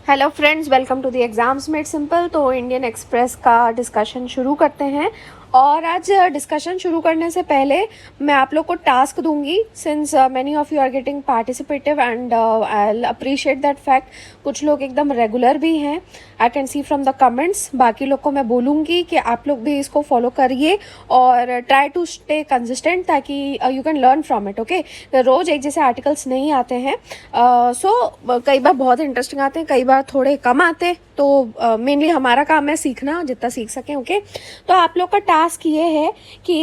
Hello friends, welcome to the exams made simple. तो Indian Express का discussion शुरू करते हैं। और आज डिस्कशन शुरू करने से पहले मैं आप लोग को टास्क दूंगी, since many of you are getting participative and I appreciate that fact. कुछ लोग एकदम रेगुलर भी हैं, I can see from the comments. बाकी लोग को मैं बोलूँगी कि आप लोग भी इसको फॉलो करिए और ट्राई टू स्टे कंसिस्टेंट, ताकि you can learn from it. Okay, रोज़ एक जैसे आर्टिकल्स नहीं आते हैं, सो कई बार बहुत इंटरेस्टिंग आते हैं, कई बार थोड़े कम आते हैं। तो मेनली हमारा काम है सीखना, जितना सीख सकें। ओके, तो आप लोग का टास्क ये है कि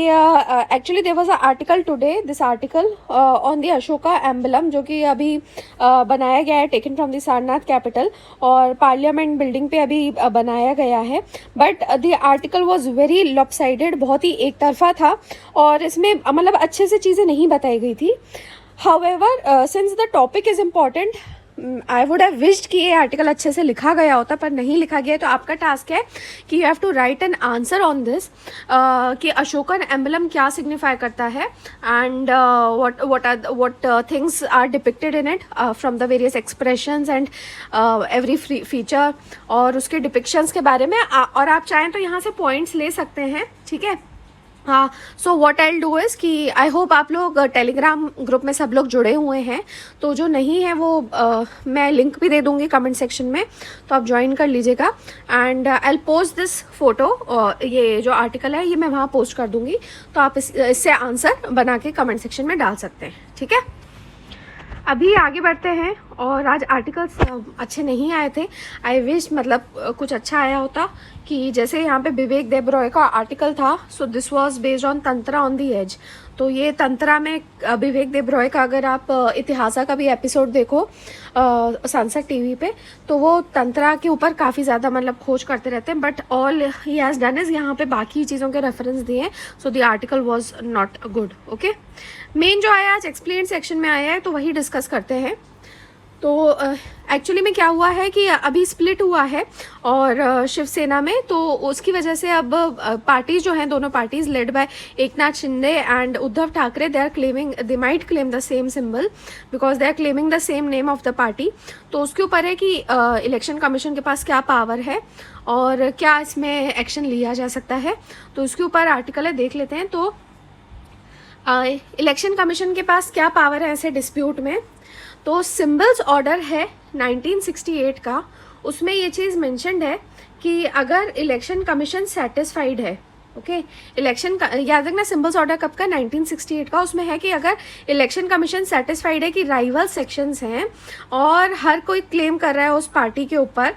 actually there was a article today, this article on the Ashoka emblem, जो कि अभी बनाया गया है, taken from the Sarnath capital, और पार्लियामेंट बिल्डिंग पे अभी बनाया गया है। But the article was very lopsided, बहुत ही एक तरफा था, और इसमें मतलब अच्छे से चीज़ें नहीं बताई गई थी। However, since the topic is important, I would have wished कि ये आर्टिकल अच्छे से लिखा गया होता, पर नहीं लिखा गया है। तो आपका टास्क है कि you have to write an answer on this, कि अशोकन एम्बलम क्या सिग्निफाई करता है, and what things are depicted in it from the various expressions and every feature, और उसके डिपिक्शंस के बारे में। और आप चाहें तो यहाँ से पॉइंट्स ले सकते हैं, ठीक है। हाँ, so what I will do is कि आई होप आप लोग टेलीग्राम ग्रुप में सब लोग जुड़े हुए हैं। तो जो नहीं है वो मैं लिंक भी दे दूँगी कमेंट सेक्शन में, तो आप ज्वाइन कर लीजिएगा। And I will post this photo, ये जो आर्टिकल है ये मैं वहाँ पोस्ट कर दूँगी, तो आप इससे आंसर बना के कमेंट सेक्शन में डाल सकते हैं, ठीक है। अभी आगे बढ़ते हैं। और आज आर्टिकल्स अच्छे नहीं आए थे, आई विश मतलब कुछ अच्छा आया होता। कि जैसे यहाँ पे विवेक देबरॉय का आर्टिकल था, so this was based on tantra on the age. तो ये तंत्रा में विवेक देबरॉय का, अगर आप इतिहासा का भी एपिसोड देखो सनसेट टीवी पे, तो वो तंत्रा के ऊपर काफ़ी ज़्यादा मतलब खोज करते रहते हैं। But all he has done is यहाँ पे बाकी चीज़ों के रेफरेंस दिए, so the article was not good. Okay, main जो आया आज एक्सप्लेन सेक्शन में आया है, तो वही डिस्कस करते हैं। तो एक्चुअली में क्या हुआ है कि अभी स्प्लिट हुआ है और शिवसेना में, तो उसकी वजह से अब पार्टीज जो हैं, दोनों parties led by Eknath Shinde and Uddhav Thackeray, they are claiming, they might claim the same symbol because they are claiming the same name of the party. तो उसके ऊपर है कि इलेक्शन कमीशन के पास क्या पावर है और क्या इसमें एक्शन लिया जा सकता है। तो उसके ऊपर आर्टिकल है, देख लेते हैं। तो इलेक्शन कमीशन के पास क्या पावर है ऐसे डिस्प्यूट में। तो सिंबल्स ऑर्डर है 1968 का, उसमें ये चीज़ मेंशन्ड है कि अगर इलेक्शन कमीशन सेटिस्फाइड है, ओके, इलेक्शन का याद रखना, सिंबल्स ऑर्डर कब का, 1968 का। उसमें है कि अगर इलेक्शन कमीशन सेटिस्फाइड है कि राइवल सेक्शंस हैं और हर कोई क्लेम कर रहा है उस पार्टी के ऊपर,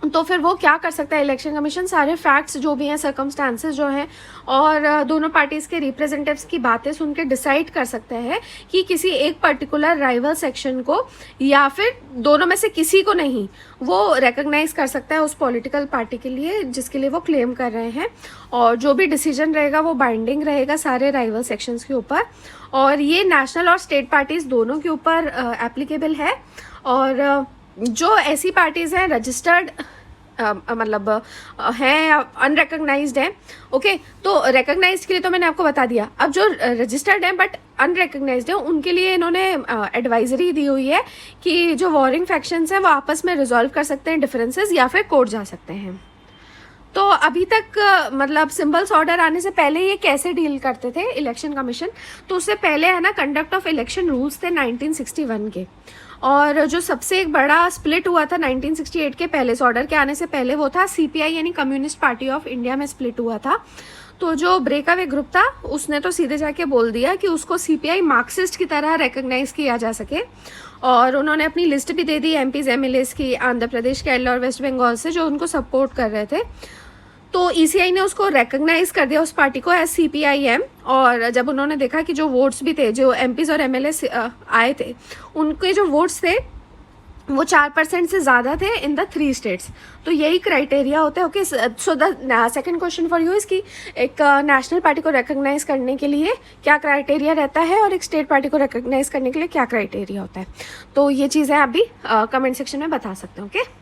तो फिर वो क्या कर सकता है इलेक्शन कमीशन, सारे फैक्ट्स जो भी हैं, सर्कमस्टांसेस जो हैं, और दोनों पार्टीज़ के रिप्रेजेंटेटिव्स की बातें सुन के डिसाइड कर सकते हैं कि किसी एक पर्टिकुलर राइवल सेक्शन को या फिर दोनों में से किसी को नहीं, वो रिकग्नाइज कर सकता है उस पॉलिटिकल पार्टी के लिए जिसके लिए वो क्लेम कर रहे हैं। और जो भी डिसीजन रहेगा वो बाइंडिंग रहेगा सारे राइवल सेक्शंस के ऊपर, और ये नेशनल और स्टेट पार्टीज़ दोनों के ऊपर एप्लीकेबल है। और जो ऐसी पार्टीज़ हैं रजिस्टर्ड मतलब हैं या अनरिकग्नाइज्ड हैं, ओके, तो रिकग्नाइज्ड के लिए तो मैंने आपको बता दिया। अब जो रजिस्टर्ड हैं बट अनरिकग्नाइज्ड हैं, उनके लिए इन्होंने एडवाइजरी दी हुई है कि जो वॉरिंग फैक्शंस हैं वो आपस में रिजॉल्व कर सकते हैं डिफरेंसेस, या फिर कोर्ट जा सकते हैं। तो अभी तक मतलब सिंबल्स ऑर्डर आने से पहले ये कैसे डील करते थे इलेक्शन कमीशन, तो उससे पहले है ना कंडक्ट ऑफ इलेक्शन रूल्स थे 1961 के। और जो सबसे एक बड़ा स्प्लिट हुआ था 1968 के पहले से, ऑर्डर के आने से पहले, वो था सीपीआई यानी कम्युनिस्ट पार्टी ऑफ इंडिया में स्प्लिट हुआ था। तो जो ब्रेकअवे ग्रुप था उसने तो सीधे जाके बोल दिया कि उसको सीपीआई मार्क्सिस्ट की तरह रिकग्नाइज किया जा सके, और उन्होंने अपनी लिस्ट भी दे दी एमपीज एमएलएस की, आंध्र प्रदेश, केरला और वेस्ट बंगाल से, जो उनको सपोर्ट कर रहे थे। तो ईसीआई ने उसको रिकग्नाइज कर दिया उस पार्टी को एज सीपीआईएम। और जब उन्होंने देखा कि जो वोट्स भी थे, जो एमपीज और एमएलए आए थे, उनके जो वोट्स थे वो 4% से ज़्यादा थे इन द 3 स्टेट्स। तो यही क्राइटेरिया होता है। Okay, so the second question for you is कि एक नेशनल पार्टी को रिकग्नाइज करने के लिए क्या क्राइटेरिया रहता है और एक स्टेट पार्टी को रिकग्नाइज करने के लिए क्या क्राइटेरिया होता है। तो ये चीज़ें आप भी कमेंट सेक्शन में बता सकते हो। ओके,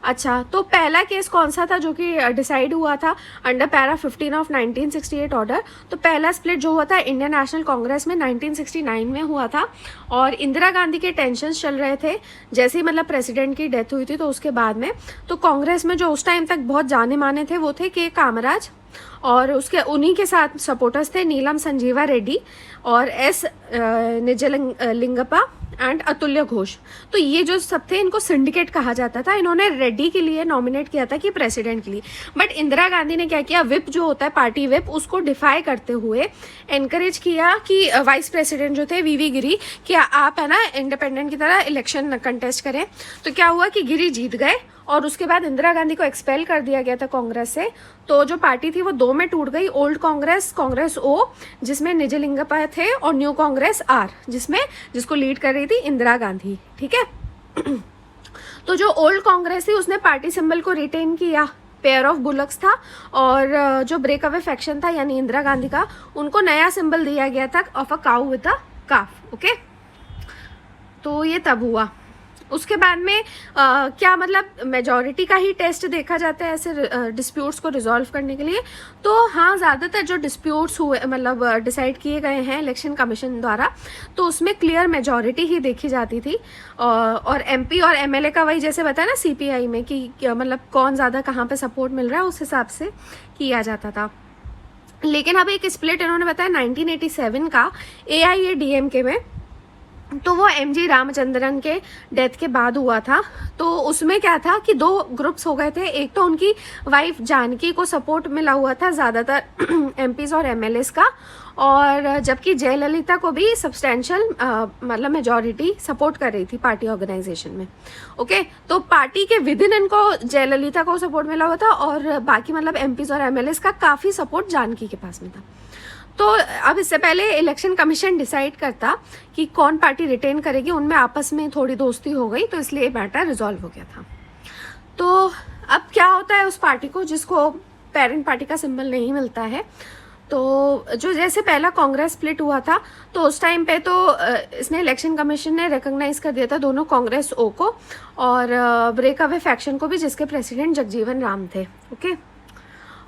अच्छा, तो पहला केस कौन सा था जो कि डिसाइड हुआ था अंडर पैरा 15 ऑफ 1968 ऑर्डर? तो पहला स्प्लिट जो हुआ था इंडियन नेशनल कांग्रेस में 1969 में हुआ था, और इंदिरा गांधी के टेंशन्स चल रहे थे जैसे ही मतलब प्रेसिडेंट की डेथ हुई थी, तो उसके बाद में तो कांग्रेस में जो उस टाइम तक बहुत जाने माने थे वो थे के कामराज, और उसके उन्हीं के साथ सपोर्टर्स थे नीलम संजीवा रेड्डी और एस निजलिंगप्पा एंड अतुल्य घोष। तो ये जो सब थे इनको सिंडिकेट कहा जाता था। इन्होंने रेड्डी के लिए नॉमिनेट किया था कि प्रेसिडेंट के लिए, बट इंदिरा गांधी ने क्या किया, विप जो होता है पार्टी विप, उसको डिफाई करते हुए एनकरेज किया कि वाइस प्रेसिडेंट जो थे वीवी गिरी कि आप है ना इंडिपेंडेंट की तरह इलेक्शन कंटेस्ट करें। तो क्या हुआ कि गिरी जीत गए, और उसके बाद इंदिरा गांधी को एक्सपेल कर दिया गया था कांग्रेस से। तो जो पार्टी थी वो दो में टूट गई, ओल्ड कांग्रेस, कांग्रेस ओ जिसमें निजलिंगप्पा थे, और न्यू कांग्रेस आर जिसको लीड कर रही थी इंदिरा गांधी। ठीक है। तो जो ओल्ड कांग्रेस थी उसने पार्टी सिंबल को रिटेन किया, पेयर ऑफ बुलक्स था, और जो ब्रेक अवे फैक्शन था यानी इंदिरा गांधी का, उनको नया सिंबल दिया गया था of a cow with a calf. Okay, तो ये तब हुआ। उसके बाद में क्या मतलब मेजॉरिटी का ही टेस्ट देखा जाता है ऐसे डिस्प्यूट्स को रिजॉल्व करने के लिए? तो हाँ, ज़्यादातर जो डिस्प्यूट्स हुए मतलब डिसाइड किए गए हैं इलेक्शन कमीशन द्वारा, तो उसमें क्लियर मेजॉरिटी ही देखी जाती थी। और एमपी और एमएलए का वही जैसे बताया ना सीपीआई में कि मतलब कौन ज़्यादा कहाँ पे सपोर्ट मिल रहा है उस हिसाब से किया जाता था। लेकिन अब एक स्प्लिट इन्होंने बताया 1987 का AIADMK में, तो वो MG रामचंद्रन के डेथ के बाद हुआ था। तो उसमें क्या था कि दो ग्रुप्स हो गए थे, एक तो उनकी वाइफ जानकी को सपोर्ट मिला हुआ था ज़्यादातर MPs और MLAs का, और जबकि जयललिता को भी सब्सटेंशियल मतलब मेजॉरिटी सपोर्ट कर रही थी पार्टी ऑर्गेनाइजेशन में। ओके, तो पार्टी के विद इन इनको जयललिता को सपोर्ट मिला हुआ था, और बाकी मतलब MPs और MLAs का काफ़ी सपोर्ट जानकी के पास में था। तो अब इससे पहले इलेक्शन कमीशन डिसाइड करता कि कौन पार्टी रिटेन करेगी, उनमें आपस में थोड़ी दोस्ती हो गई, तो इसलिए मैटर रिजॉल्व हो गया था। तो अब क्या होता है उस पार्टी को जिसको पेरेंट पार्टी का सिंबल नहीं मिलता है? तो जो जैसे पहला कांग्रेस स्प्लिट हुआ था, तो उस टाइम पे तो इसने इलेक्शन कमीशन ने रिकॉग्नाइज कर दिया था दोनों कांग्रेस ओ को और ब्रेक अवे फैक्शन को भी, जिसके प्रेसिडेंट जगजीवन राम थे। ओके,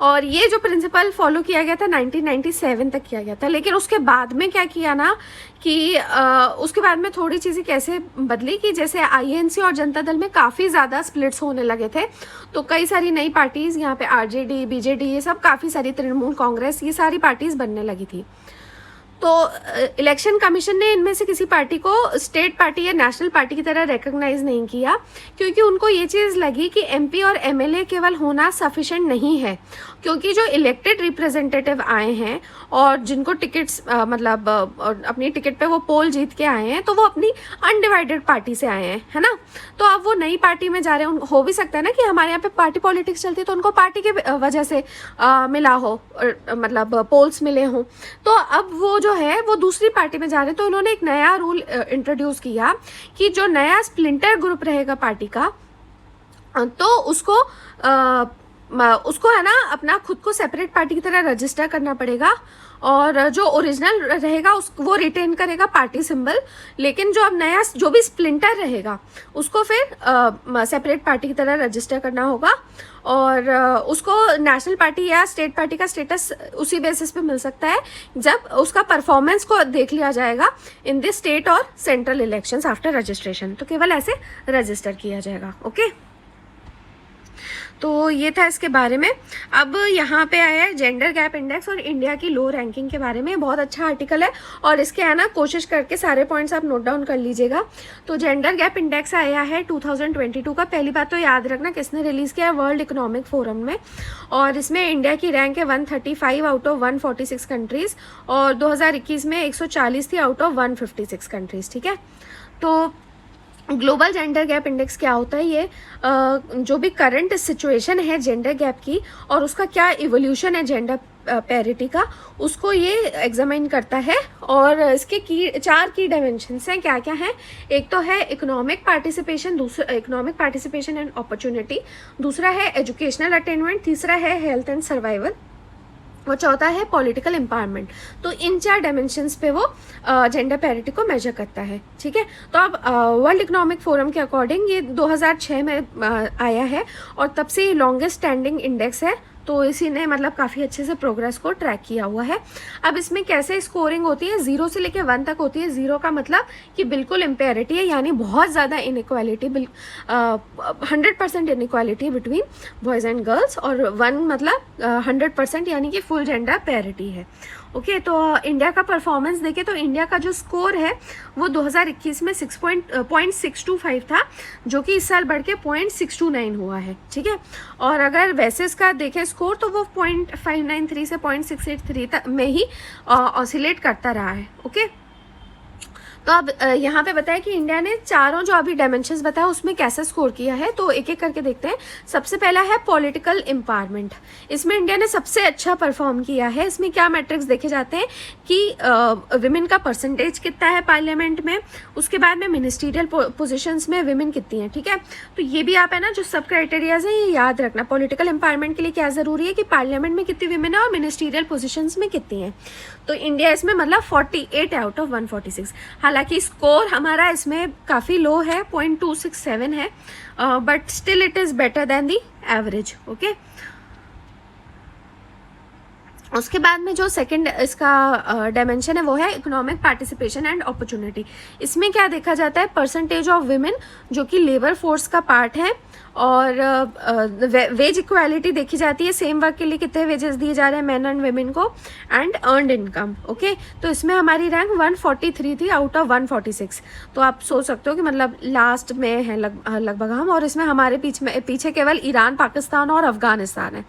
और ये जो प्रिंसिपल फॉलो किया गया था 1997 तक किया गया था। लेकिन उसके बाद में क्या किया ना कि उसके बाद में थोड़ी चीज़ें कैसे बदली कि जैसे INC और जनता दल में काफ़ी ज़्यादा स्प्लिट्स होने लगे थे, तो कई सारी नई पार्टीज़ यहाँ पे RJD, BJD, ये सब काफ़ी सारी, तृणमूल कांग्रेस, ये सारी पार्टीज़ बनने लगी थी। तो इलेक्शन कमीशन ने इनमें से किसी पार्टी को स्टेट पार्टी या नेशनल पार्टी की तरह रिकॉग्नाइज नहीं किया, क्योंकि उनको ये चीज़ लगी कि MP और MLA केवल होना सफिशेंट नहीं है, क्योंकि जो इलेक्टेड रिप्रेजेंटेटिव आए हैं और जिनको टिकट्स मतलब अपनी टिकट पे वो पोल जीत के आए हैं, तो वो अपनी अनडिवाइडेड पार्टी से आए हैं, है ना। तो अब वो नई पार्टी में जा रहे हैं, हो भी सकता है ना कि हमारे यहाँ पे पार्टी पॉलिटिक्स चलती है तो उनको पार्टी के वजह से मिला हो, मतलब पोल्स मिले हों। तो अब वो जो है वो दूसरी पार्टी में जा रहे हैं, तो उन्होंने एक नया रूल इंट्रोड्यूस किया कि जो नया स्प्लिंटर ग्रुप रहेगा पार्टी का, तो उसको है ना अपना खुद को सेपरेट पार्टी की तरह रजिस्टर करना पड़ेगा, और जो ओरिजिनल रहेगा वो रिटेन करेगा पार्टी सिंबल, लेकिन जो अब नया जो भी स्प्लिंटर रहेगा उसको फिर सेपरेट पार्टी की तरह रजिस्टर करना होगा, और उसको नेशनल पार्टी या स्टेट पार्टी का स्टेटस उसी बेसिस पे मिल सकता है जब उसका परफॉर्मेंस को देख लिया जाएगा इन द स्टेट और सेंट्रल इलेक्शंस आफ्टर रजिस्ट्रेशन। तो केवल ऐसे रजिस्टर किया जाएगा। ओके, तो ये था इसके बारे में। अब यहाँ पे आया है जेंडर गैप इंडेक्स और इंडिया की लो रैंकिंग के बारे में। बहुत अच्छा आर्टिकल है, और इसके है ना कोशिश करके सारे पॉइंट्स आप नोट डाउन कर लीजिएगा। तो जेंडर गैप इंडेक्स आया है 2022 का। पहली बात तो याद रखना किसने रिलीज़ किया है, वर्ल्ड इकोनॉमिक फोरम में, और इसमें इंडिया की रैंक है 135 आउट ऑफ 146 कंट्रीज़, और 2021 में 140 थी आउट ऑफ 156 कंट्रीज़। ठीक है, तो ग्लोबल जेंडर गैप इंडेक्स क्या होता है, ये जो भी करंट सिचुएशन है जेंडर गैप की और उसका क्या इवोल्यूशन है जेंडर पैरिटी का, उसको ये एग्जामिन करता है। और इसके 4 की डायमेंशंस हैं, क्या क्या हैं। एक तो है इकोनॉमिक पार्टिसिपेशन, दूसरा इकोनॉमिक पार्टिसिपेशन एंड अपॉर्चुनिटी, दूसरा है एजुकेशनल अटेनमेंट, तीसरा है हेल्थ एंड सर्वाइवल, वो चौथा है पॉलिटिकल एम्पावरमेंट। तो इन 4 डायमेंशंस पे वो जेंडर पैरिटी को मेजर करता है, ठीक है। तो अब वर्ल्ड इकोनॉमिक फोरम के अकॉर्डिंग ये 2006 में आया है और तब से ये लॉन्गेस्ट स्टैंडिंग इंडेक्स है। तो इसी ने मतलब काफ़ी अच्छे से प्रोग्रेस को ट्रैक किया हुआ है। अब इसमें कैसे स्कोरिंग होती है, 0 से लेकर 1 तक होती है। 0 का मतलब कि बिल्कुल इम्पेरिटी है, यानी बहुत ज़्यादा inequality, 100% inequality between boys and girls, और 1 मतलब 100% यानी कि फुल जेंडर पैरिटी है। ओके, तो इंडिया का परफॉर्मेंस देखें तो इंडिया का जो स्कोर है वो 2021 में 0.625 था, जो कि इस साल बढ़ के 0.629 हुआ है, ठीक है। और अगर वैसे इसका देखें स्कोर तो वो 0.593 से 0.683 तक में ही ऑसिलेट करता रहा है। ओके, तो अब यहाँ पे बताया कि इंडिया ने चारों जो अभी डायमेंशंस बताया उसमें कैसे स्कोर किया है, तो एक एक करके देखते हैं। सबसे पहला है पॉलिटिकल एम्पावरमेंट। इसमें इंडिया ने सबसे अच्छा परफॉर्म किया है। इसमें क्या मैट्रिक्स देखे जाते हैं कि विमेन का परसेंटेज कितना है पार्लियामेंट में, उसके बाद में मिनिस्ट्रियल पोजिशंस में विमेन कितनी है, ठीक है। तो ये भी आप है ना जो सब क्राइटेरियाज है ये याद रखना। पॉलिटिकल एम्पावरमेंट के लिए क्या ज़रूरी है कि पार्लियामेंट में कितनी विमेन है और मिनिस्ट्रियल पोजिशंस में कितनी है। तो इंडिया इसमें मतलब 48 आउट ऑफ 146। हालांकि स्कोर हमारा इसमें काफ़ी लो है, 0.267 है, but still it is better than the average. Okay, उसके बाद में जो सेकंड इसका डायमेंशन है वो है इकोनॉमिक पार्टिसिपेशन एंड अपॉर्चुनिटी। इसमें क्या देखा जाता है, परसेंटेज ऑफ विमेन जो कि लेबर फोर्स का पार्ट है, और वेज इक्वालिटी देखी जाती है, सेम वर्क के लिए कितने वेजेस दिए जा रहे हैं मेन एंड वेमेन को, एंड अर्नड इनकम। ओके, तो इसमें हमारी रैंक 143 थी आउट ऑफ 146। तो आप सोच सकते हो कि मतलब लास्ट में है लगभग हम, और इसमें हमारे पीछे केवल ईरान, पाकिस्तान और अफगानिस्तान है,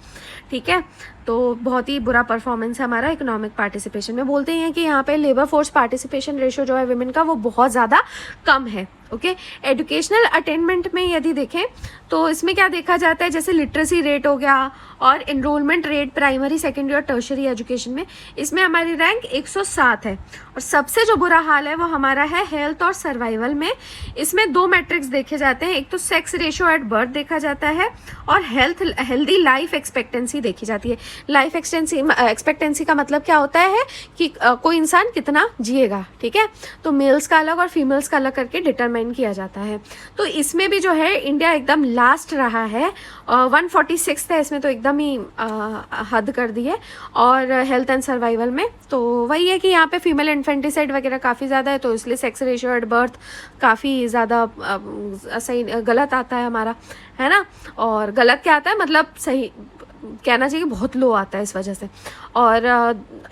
ठीक है। तो बहुत ही बुरा परफॉर्मेंस है हमारा इकोनॉमिक पार्टिसिपेशन में। बोलते हैं कि यहाँ पे लेबर फोर्स पार्टिसिपेशन रेशियो जो है विमेन का वो बहुत ज़्यादा कम है। ओके, एजुकेशनल अटेनमेंट में यदि देखें तो इसमें क्या देखा जाता है, जैसे लिटरेसी रेट हो गया और इनरोलमेंट रेट प्राइमरी, सेकेंडरी और टर्शरी एजुकेशन में, इसमें हमारी रैंक 107 है। और सबसे जो बुरा हाल है वो हमारा है हेल्थ और सर्वाइवल में। इसमें 2 मैट्रिक्स देखे जाते हैं, एक तो सेक्स रेशियो एट बर्थ देखा जाता है और हेल्दी लाइफ एक्सपेक्टेंसी देखी जाती है। लाइफ एक्सपेक्टेंसी का मतलब क्या होता है कि कोई इंसान कितना जिएगा, ठीक है। तो मेल्स का अलग और फीमेल्स का अलग करके डिटरमाइन किया जाता है। तो इसमें भी जो है इंडिया एकदम लास्ट रहा है, 146 है इसमें, तो एकदम ही हद कर दी है। और हेल्थ एंड सर्वाइवल में तो वही है कि यहाँ पे फीमेल इन्फेंटिसाइड वगैरह काफ़ी ज़्यादा है, तो इसलिए सेक्स रेशियो एट बर्थ काफ़ी ज़्यादा सही गलत आता है हमारा, है ना। और गलत क्या आता है मतलब सही कहना चाहिए बहुत लो आता है इस वजह से। और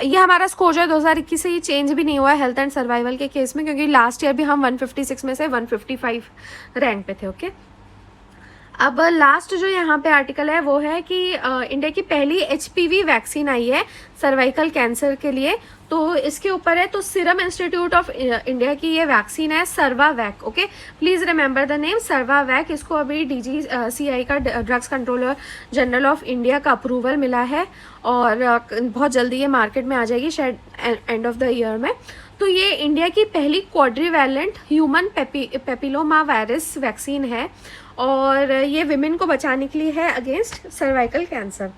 ये हमारा स्कोर जो है 2021 से ये चेंज भी नहीं हुआ है हेल्थ एंड सर्वाइवल के केस में, क्योंकि लास्ट ईयर भी हम 156 में से 155 रैंक पे थे। ओके, अब लास्ट जो यहाँ पे आर्टिकल है वो है कि इंडिया की पहली HPV वैक्सीन आई है सर्वाइकल कैंसर के लिए। तो इसके ऊपर है, तो सीरम इंस्टीट्यूट ऑफ इंडिया की ये वैक्सीन है Cervavac. Okay, please remember the name Cervavac. इसको अभी DGCI का drugs controller general of India का अप्रूवल मिला है और बहुत जल्दी ये मार्केट में आ जाएगी, शायद एंड ऑफ द ईयर में। तो ये इंडिया की पहली क्वाड्रीवैलेंट ह्यूमन पेपिलोमा वायरस वैक्सीन है और ये विमेन को बचाने के लिए है अगेंस्ट सर्वाइकल कैंसर।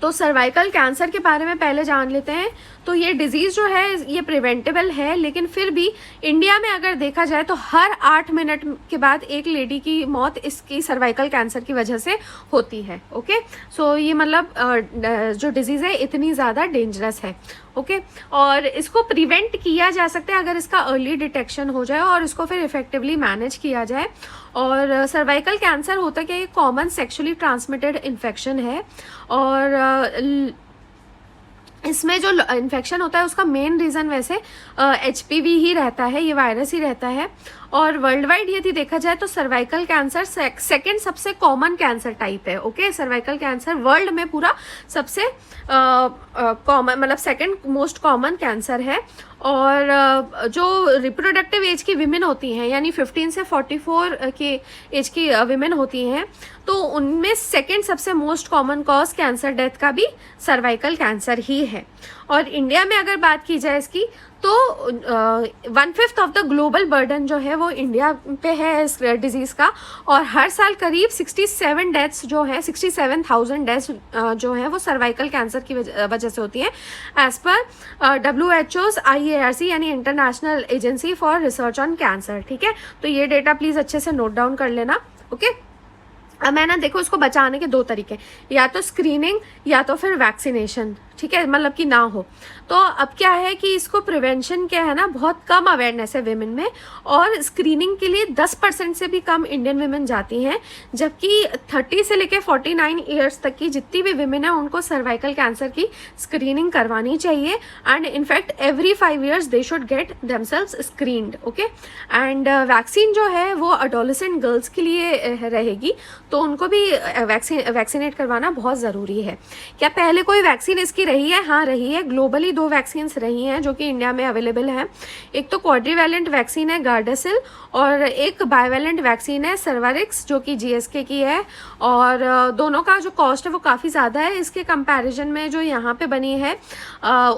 तो सर्वाइकल कैंसर के बारे में पहले जान लेते हैं। तो ये डिजीज़ जो है ये प्रिवेंटेबल है, लेकिन फिर भी इंडिया में अगर देखा जाए तो हर 8 मिनट के बाद एक लेडी की मौत इसकी सर्वाइकल कैंसर की वजह से होती है। ओके, सो ये मतलब जो डिजीज़ है इतनी ज़्यादा डेंजरस है। ओके, और इसको प्रिवेंट किया जा सकता है अगर इसका अर्ली डिटेक्शन हो जाए और इसको फिर इफेक्टिवली मैनेज किया जाए। और सर्वाइकल कैंसर होता क्या, ये कॉमन सेक्सुअली ट्रांसमिटेड इन्फेक्शन है और इसमें जो इन्फेक्शन होता है उसका मेन रीज़न वैसे HPV ही रहता है, ये वायरस ही रहता है। और वर्ल्ड वाइड यदि देखा जाए तो सर्वाइकल कैंसर सेकंड सबसे कॉमन कैंसर टाइप है। ओके, सर्वाइकल कैंसर वर्ल्ड में पूरा सबसे कॉमन मतलब सेकंड मोस्ट कॉमन कैंसर है। और जो रिप्रोडक्टिव एज की विमेन होती हैं यानी 15 से 44 की एज की विमेन होती हैं, तो उनमें सेकंड सबसे most common cause cancer death का भी सर्वाइकल कैंसर ही है। और इंडिया में अगर बात की जाए इसकी तो 1/5 ऑफ द ग्लोबल बर्डन जो है वो इंडिया पे है इस डिजीज़ का, और हर साल करीब 67 डेथ्स जो है 67,000 डेथ्स जो है वो सर्वाइकल कैंसर की वजह से होती है, एज पर WHO's IARC यानी international agency for research on cancer. ठीक है, तो ये डेटा प्लीज़ अच्छे से नोट डाउन कर लेना। ओके, अब मैं ना देखो इसको बचाने के 2 तरीके, या तो स्क्रीनिंग या तो फिर वैक्सीनेशन। ठीक है, मतलब कि ना हो तो अब क्या है कि इसको प्रिवेंशन क्या है ना, बहुत कम अवेयरनेस है विमेन में, और स्क्रीनिंग के लिए 10% से भी कम इंडियन विमेन जाती हैं, जबकि 30 से लेकर 49 ईयर्स तक की जितनी भी विमेन है उनको सर्वाइकल कैंसर की स्क्रीनिंग करवानी चाहिए, and in fact every 5 years they should get themselves screened. Okay, and vaccine जो है वो अडोलेसेंट गर्ल्स के लिए रहेगी, तो उनको भी वैक्सीनेट करवाना बहुत ज़रूरी है। क्या पहले कोई वैक्सीन इसकी रही है? हाँ रही है, ग्लोबली 2 वैक्सीन्स रही हैं जो कि इंडिया में अवेलेबल है। एक तो क्वाड्रीवैलेंट वैक्सीन है गार्डासिल, और एक बाइवैलेंट वैक्सीन है सर्वारिक्स जो कि GSK की है, और दोनों का जो कॉस्ट है वो काफ़ी ज़्यादा है। इसके कंपैरिजन में जो यहाँ पे बनी है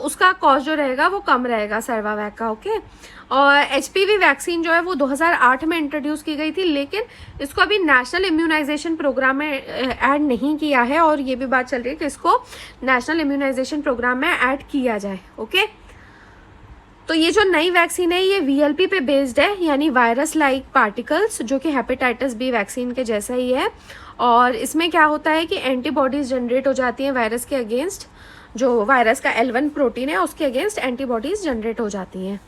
उसका कॉस्ट जो रहेगा वो कम रहेगा सर्वावैक का। ओके, और HPV वैक्सीन जो है वो 2008 में इंट्रोड्यूस की गई थी, लेकिन इसको अभी नेशनल इम्यूनाइजेशन प्रोग्राम में ऐड नहीं किया है, और ये भी बात चल रही है कि इसको नेशनल इम्यूनाइजेशन प्रोग्राम में ऐड किया जाए। ओके, तो ये जो नई वैक्सीन है ये VLP पे बेस्ड है, यानी वायरस लाइक पार्टिकल्स, जो कि हेपेटाइटिस B वैक्सीन के जैसा ही है। और इसमें क्या होता है कि एंटीबॉडीज जनरेट हो जाती हैं वायरस के अगेंस्ट, जो वायरस का L1 प्रोटीन है उसके अगेंस्ट एंटीबॉडीज जनरेट हो जाती हैं।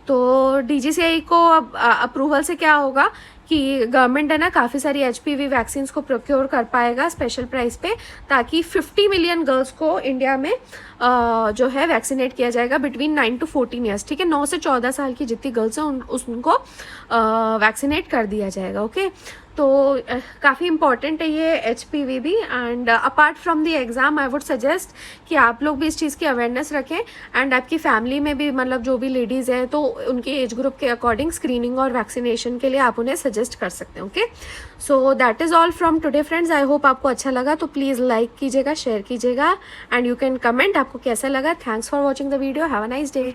तो DGCI को अब अप्रूवल से क्या होगा कि गवर्नमेंट है ना काफ़ी सारी HPV वैक्सीन्स को प्रोक्योर कर पाएगा स्पेशल प्राइस पे, ताकि 50 मिलियन गर्ल्स को इंडिया में जो है वैक्सीनेट किया जाएगा बिटवीन 9 to 14 ईयर्स। ठीक है, 9 से 14 साल की जितनी गर्ल्स हैं उनको वैक्सीनेट कर दिया जाएगा। ओके, तो काफ़ी इम्पॉर्टेंट है ये HPV भी। And apart from the exam I would suggest कि आप लोग भी इस चीज़ की अवेयरनेस रखें, एंड आपकी फैमिली में भी मतलब जो भी लेडीज़ हैं तो उनके एज ग्रुप के अकॉर्डिंग स्क्रीनिंग और वैक्सीनेशन के लिए आप उन्हें सजेस्ट कर सकते हैं। Okay, so that is all from today friends. I hope आपको अच्छा लगा, तो प्लीज़ लाइक कीजिएगा, शेयर कीजिएगा, एंड यू कैन कमेंट आपको कैसा लगा। Thanks for watching the video, have a nice day.